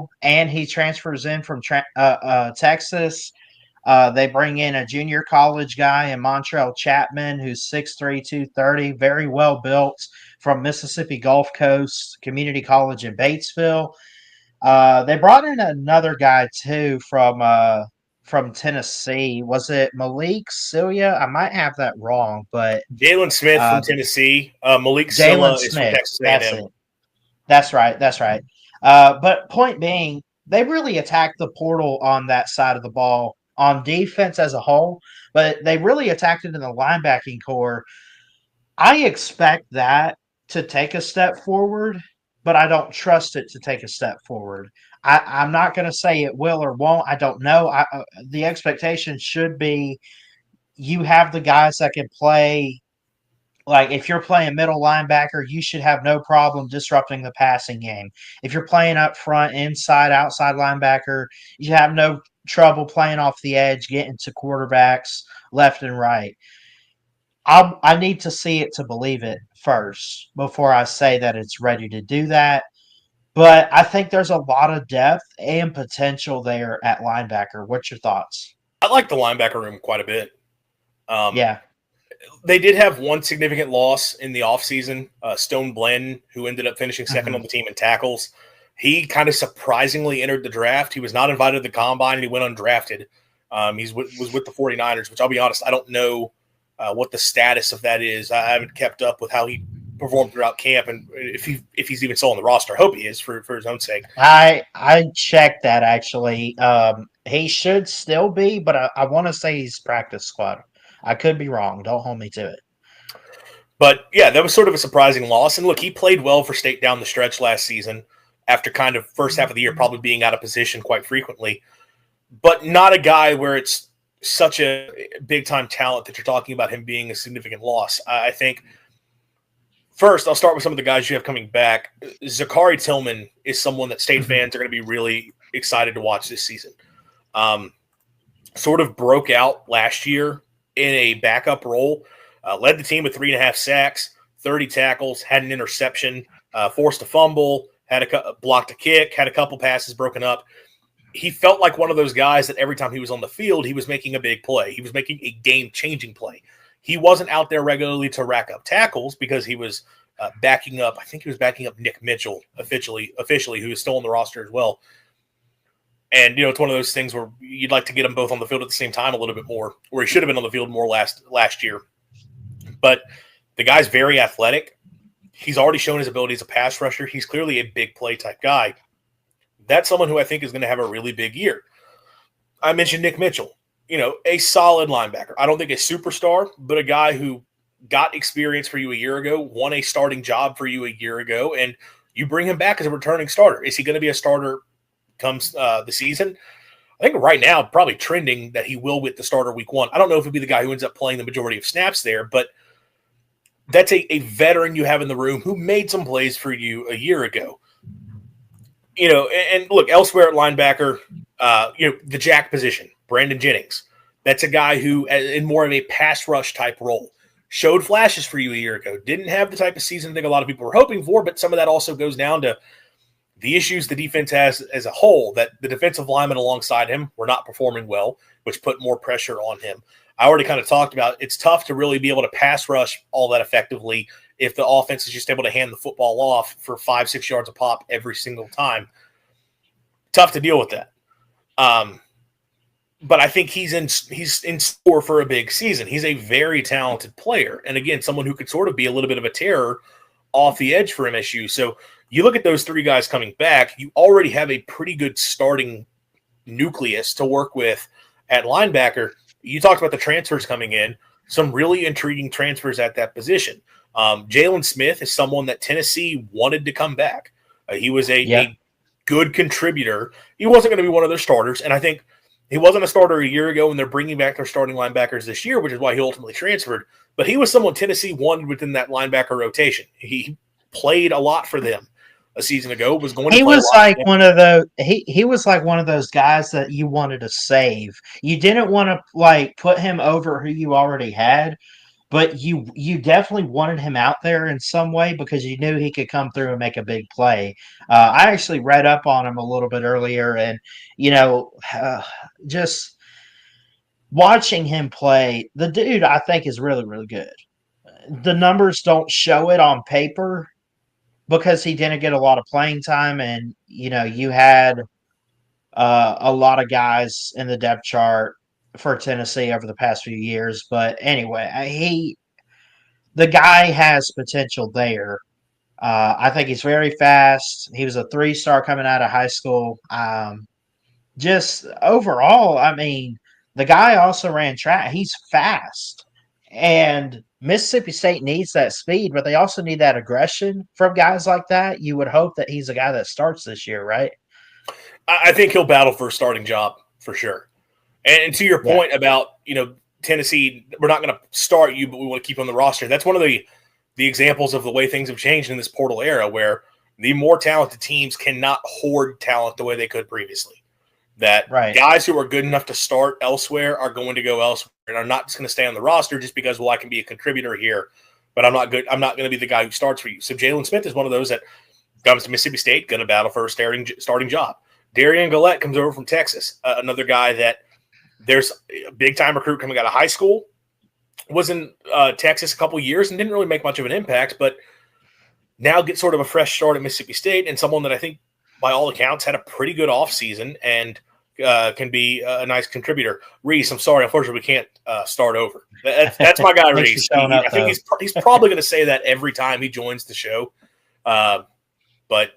Nashville, and he transfers in from Texas. They bring in a junior college guy in Montrell Chapman, who's 6'3", 230, very well built, from Mississippi Gulf Coast Community College in Batesville. They brought in another guy too from Tennessee. Was it Malik Celia? I might have that wrong, but Jalen Smith from uh, Tennessee. Malik Jalen Silla is from Smith. Texas That's A&M. it. That's right. That's right. But point being, they really attacked the portal on that side of the ball on defense as a whole, but they really attacked it in the linebacking core. I expect that to take a step forward, but I don't trust it to take a step forward. I'm not going to say it will or won't. I don't know. The expectation should be you have the guys that can play. Like, if you're playing middle linebacker, you should have no problem disrupting the passing game. If you're playing up front, inside, outside linebacker, you have no trouble playing off the edge, getting to quarterbacks left and right. I need to see it to believe it first before I say that it's ready to do that. But I think there's a lot of depth and potential there at linebacker. What's your thoughts? I like the linebacker room quite a bit. Um, Yeah. they did have one significant loss in the offseason. Stone Blanton, who ended up finishing second on Hmm. the team in tackles. He kind of surprisingly entered the draft. He was not invited to the combine, and he went undrafted. He was with the 49ers, which I'll be honest, I don't know what the status of that is. I haven't kept up with how he performed throughout camp and if he's even still on the roster. I hope he is for his own sake. I checked that actually. He should still be, but I want to say he's practice squad. I could be wrong. Don't hold me to it. But yeah, that was sort of a surprising loss. And look, he played well for State down the stretch last season after kind of first half of the year probably being out of position quite frequently. But not a guy where it's such a big time talent that you're talking about him being a significant loss. I think first I'll start with some of the guys you have coming back. Zachary Tillman is someone that State fans are going to be really excited to watch this season. Sort of broke out last year in a backup role, led the team with 3.5 sacks, 30 tackles, had an interception, forced a fumble, blocked a kick, had a couple passes broken up. He felt like one of those guys that every time he was on the field, he was making a big play. He was making a game-changing play. He wasn't out there regularly to rack up tackles because he was backing up. I think he was backing up Nick Mitchell officially, who is still on the roster as well. And, it's one of those things where you'd like to get them both on the field at the same time a little bit more, where he should have been on the field more last year. But the guy's very athletic. He's already shown his ability as a pass rusher. He's clearly a big play type guy. That's someone who I think is going to have a really big year. I mentioned Nick Mitchell, a solid linebacker. I don't think a superstar, but a guy who got experience for you a year ago, won a starting job for you a year ago, and you bring him back as a returning starter. Is he going to be a starter comes the season? I think right now, probably trending that he will with the starter week 1. I don't know if he'll be the guy who ends up playing the majority of snaps there, but that's a veteran you have in the room who made some plays for you a year ago. And look, elsewhere at linebacker, the jack position, Brandon Jennings. That's a guy who, in more of a pass rush type role, showed flashes for you a year ago. Didn't have the type of season I think a lot of people were hoping for, but some of that also goes down to the issues the defense has as a whole, that the defensive linemen alongside him were not performing well, which put more pressure on him. I already kind of talked about it's tough to really be able to pass rush all that effectively if the offense is just able to hand the football off for 5-6 yards a pop every single time. Tough to deal with that. But I think he's in store for a big season. He's a very talented player. And again, someone who could sort of be a little bit of a terror off the edge for MSU. So you look at those 3 guys coming back, you already have a pretty good starting nucleus to work with at linebacker. You talked about the transfers coming in, some really intriguing transfers at that position. Jalen Smith is someone that Tennessee wanted to come back. He was a good contributor. He wasn't going to be one of their starters, and I think he wasn't a starter a year ago, and they're bringing back their starting linebackers this year, which is why he ultimately transferred. But he was someone Tennessee wanted within that linebacker rotation. He played a lot for them a season ago. Was going to He play was a lot like one of those. He was like one of those guys that you wanted to save. You didn't want to like put him over who you already had, but you definitely wanted him out there in some way because you knew he could come through and make a big play. I actually read up on him a little bit earlier, and you know, just watching him play, the dude I think is really really good. The numbers don't show it on paper because he didn't get a lot of playing time, and you know, you had a lot of guys in the depth chart for Tennessee over the past few years. But anyway, the guy has potential there. I think he's very fast. He was a 3-star coming out of high school. Just overall, I mean, the guy also ran track. He's fast. And Mississippi State needs that speed, but they also need that aggression from guys like that. You would hope that he's a guy that starts this year, right? I think he'll battle for a starting job for sure. And to your Yeah. point about, Tennessee, we're not going to start you, but we want to keep you on the roster. That's one of the examples of the way things have changed in this portal era, where the more talented teams cannot hoard talent the way they could previously. That Right. guys who are good enough to start elsewhere are going to go elsewhere and are not just going to stay on the roster just because, well, I can be a contributor here, but I'm not good. I'm not going to be the guy who starts for you. So Jalen Smith is one of those that comes to Mississippi State, going to battle for a starting job. Darian Gillette comes over from Texas, another guy that there's a big-time recruit coming out of high school, was in Texas a couple years and didn't really make much of an impact, but now gets sort of a fresh start at Mississippi State, and someone that I think, by all accounts, had a pretty good offseason and can be a nice contributor. Reese, I'm sorry, unfortunately, we can't start over. That's my guy, Thanks for Reese. showing up, I think though. he's probably going to say that every time he joins the show, but.